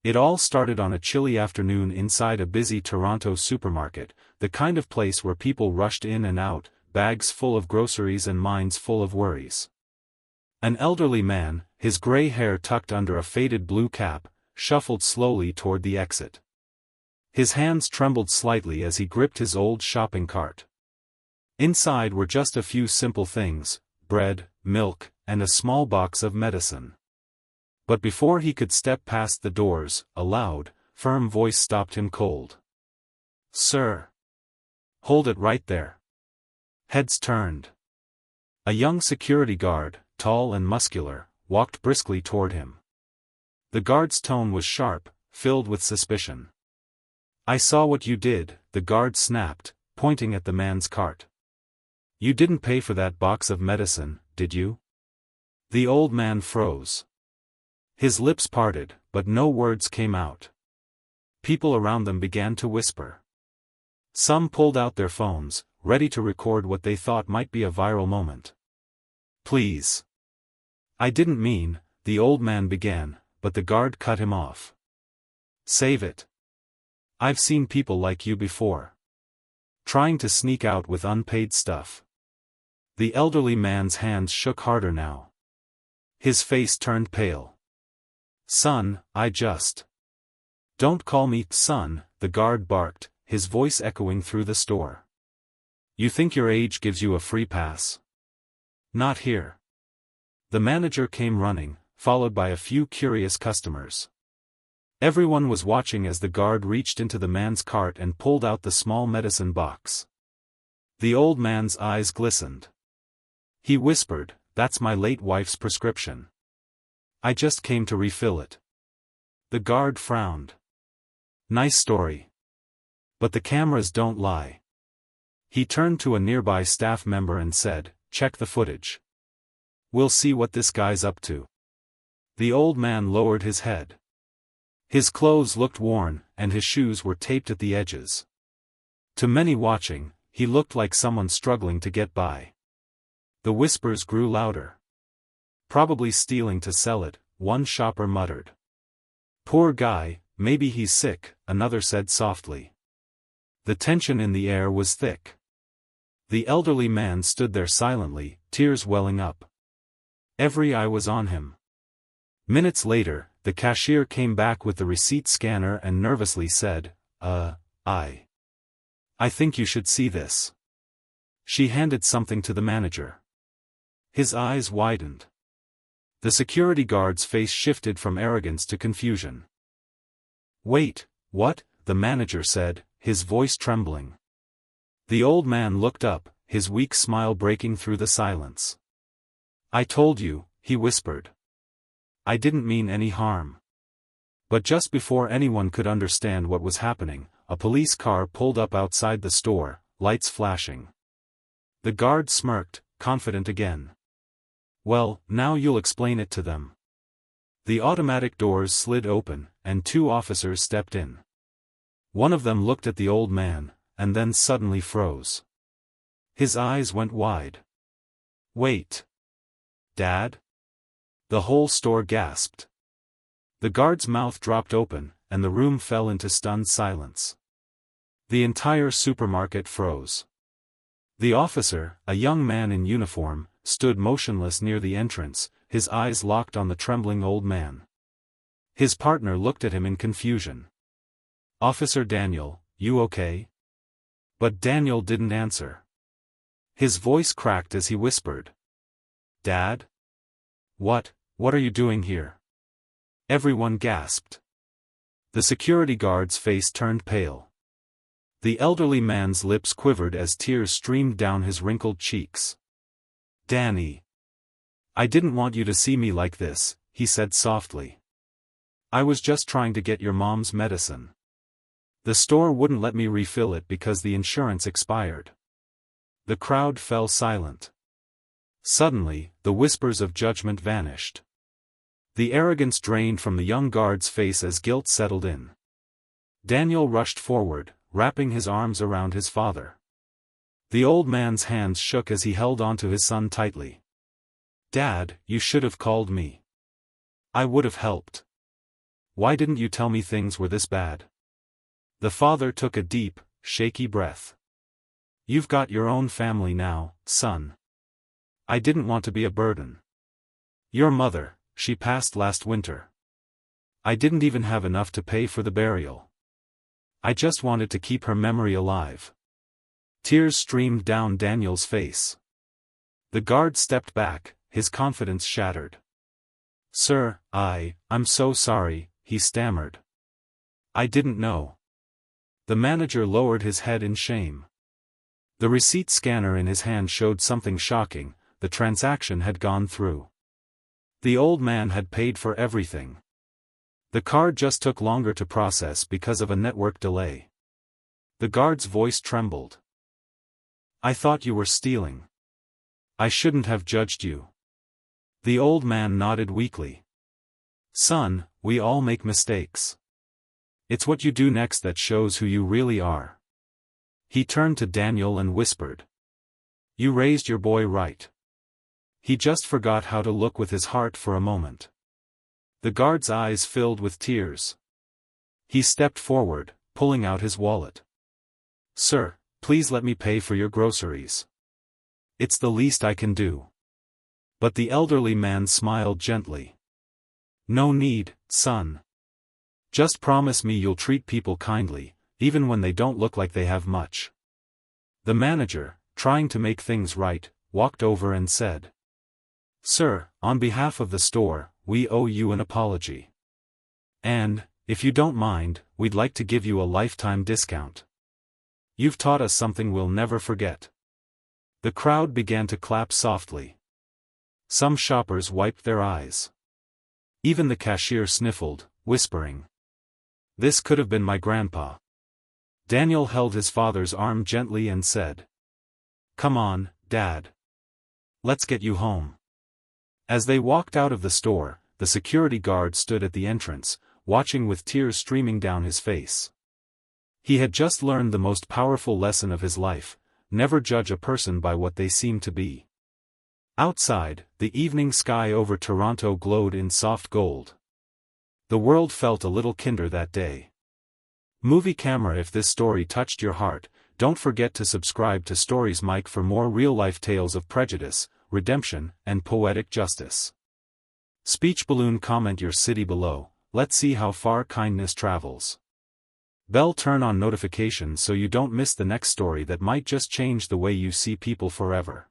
It all started on a chilly afternoon inside a busy Toronto supermarket, the kind of place where people rushed in and out, bags full of groceries and minds full of worries. An elderly man, his gray hair tucked under a faded blue cap, shuffled slowly toward the exit. His hands trembled slightly as he gripped his old shopping cart. Inside were just a few simple things: bread, milk, and a small box of medicine. But before he could step past the doors, a loud, firm voice stopped him cold. "Sir! Hold it right there." Heads turned. A young security guard, tall and muscular, walked briskly toward him. The guard's tone was sharp, filled with suspicion. "I saw what you did," the guard snapped, pointing at the man's cart. "You didn't pay for that box of medicine, did you?" The old man froze. His lips parted, but no words came out. People around them began to whisper. Some pulled out their phones, ready to record what they thought might be a viral moment. "Please. I didn't mean," the old man began, but the guard cut him off. "Save it. I've seen people like you before. Trying to sneak out with unpaid stuff." The elderly man's hands shook harder now. His face turned pale. "Son, Don't call me son," the guard barked, his voice echoing through the store. "You think your age gives you a free pass? Not here." The manager came running, followed by a few curious customers. Everyone was watching as the guard reached into the man's cart and pulled out the small medicine box. The old man's eyes glistened. He whispered, "That's my late wife's prescription. I just came to refill it." The guard frowned. "Nice story. But the cameras don't lie." He turned to a nearby staff member and said, "Check the footage. We'll see what this guy's up to." The old man lowered his head. His clothes looked worn, and his shoes were taped at the edges. To many watching, he looked like someone struggling to get by. The whispers grew louder. "Probably stealing to sell it," one shopper muttered. "Poor guy, maybe he's sick," another said softly. The tension in the air was thick. The elderly man stood there silently, tears welling up. Every eye was on him. Minutes later, the cashier came back with the receipt scanner and nervously said, I think you should see this." She handed something to the manager. His eyes widened. The security guard's face shifted from arrogance to confusion. "Wait, what?" the manager said, his voice trembling. The old man looked up, his weak smile breaking through the silence. "I told you," he whispered. "I didn't mean any harm." But just before anyone could understand what was happening, a police car pulled up outside the store, lights flashing. The guard smirked, confident again. "Well, now you'll explain it to them." The automatic doors slid open, and two officers stepped in. One of them looked at the old man, and then suddenly froze. His eyes went wide. "Wait. Dad?" The whole store gasped. The guard's mouth dropped open, and the room fell into stunned silence. The entire supermarket froze. The officer, a young man in uniform, stood motionless near the entrance, his eyes locked on the trembling old man. His partner looked at him in confusion. "Officer Daniel, you okay?" But Daniel didn't answer. His voice cracked as he whispered. "Dad? What are you doing here?" Everyone gasped. The security guard's face turned pale. The elderly man's lips quivered as tears streamed down his wrinkled cheeks. "Danny. I didn't want you to see me like this," he said softly. "I was just trying to get your mom's medicine. The store wouldn't let me refill it because the insurance expired." The crowd fell silent. Suddenly, the whispers of judgment vanished. The arrogance drained from the young guard's face as guilt settled in. Daniel rushed forward, wrapping his arms around his father. The old man's hands shook as he held onto his son tightly. "Dad, you should have called me. I would have helped." why didn't you tell me things were this bad? The father took a deep, shaky breath. You've got your own family now, son. I didn't want to be a burden. Your mother, she passed last winter. I didn't even have enough to pay for the burial. I just wanted to keep her memory alive. Tears streamed down Daniel's face. The guard stepped back, his confidence shattered. Sir, I'm so sorry, he stammered. I didn't know. The manager lowered his head in shame. The receipt scanner in his hand showed something shocking: the transaction had gone through. The old man had paid for everything. The card just took longer to process because of a network delay. The guard's voice trembled. I thought you were stealing. I shouldn't have judged you. The old man nodded weakly. Son, we all make mistakes. It's what you do next that shows who you really are. He turned to Daniel and whispered. You raised your boy right. He just forgot how to look with his heart for a moment. The guard's eyes filled with tears. He stepped forward, pulling out his wallet. Sir, please let me pay for your groceries. It's the least I can do. But the elderly man smiled gently. No need, son. Just promise me you'll treat people kindly, even when they don't look like they have much. The manager, trying to make things right, walked over and said. Sir, on behalf of the store, we owe you an apology. And, if you don't mind, we'd like to give you a lifetime discount. You've taught us something we'll never forget. The crowd began to clap softly. Some shoppers wiped their eyes. Even the cashier sniffled, whispering. This could have been my grandpa. Daniel held his father's arm gently and said. Come on, Dad. Let's get you home. As they walked out of the store, the security guard stood at the entrance, watching with tears streaming down his face. He had just learned the most powerful lesson of his life: never judge a person by what they seem to be. Outside, the evening sky over Toronto glowed in soft gold. The world felt a little kinder that day. Movie Camera. If this story touched your heart, don't forget to subscribe to Stories Mike for more real-life tales of prejudice, redemption, and poetic justice. Speech balloon. Comment your city below. Let's see how far kindness travels. Bell. Turn on notifications so you don't miss the next story that might just change the way you see people forever.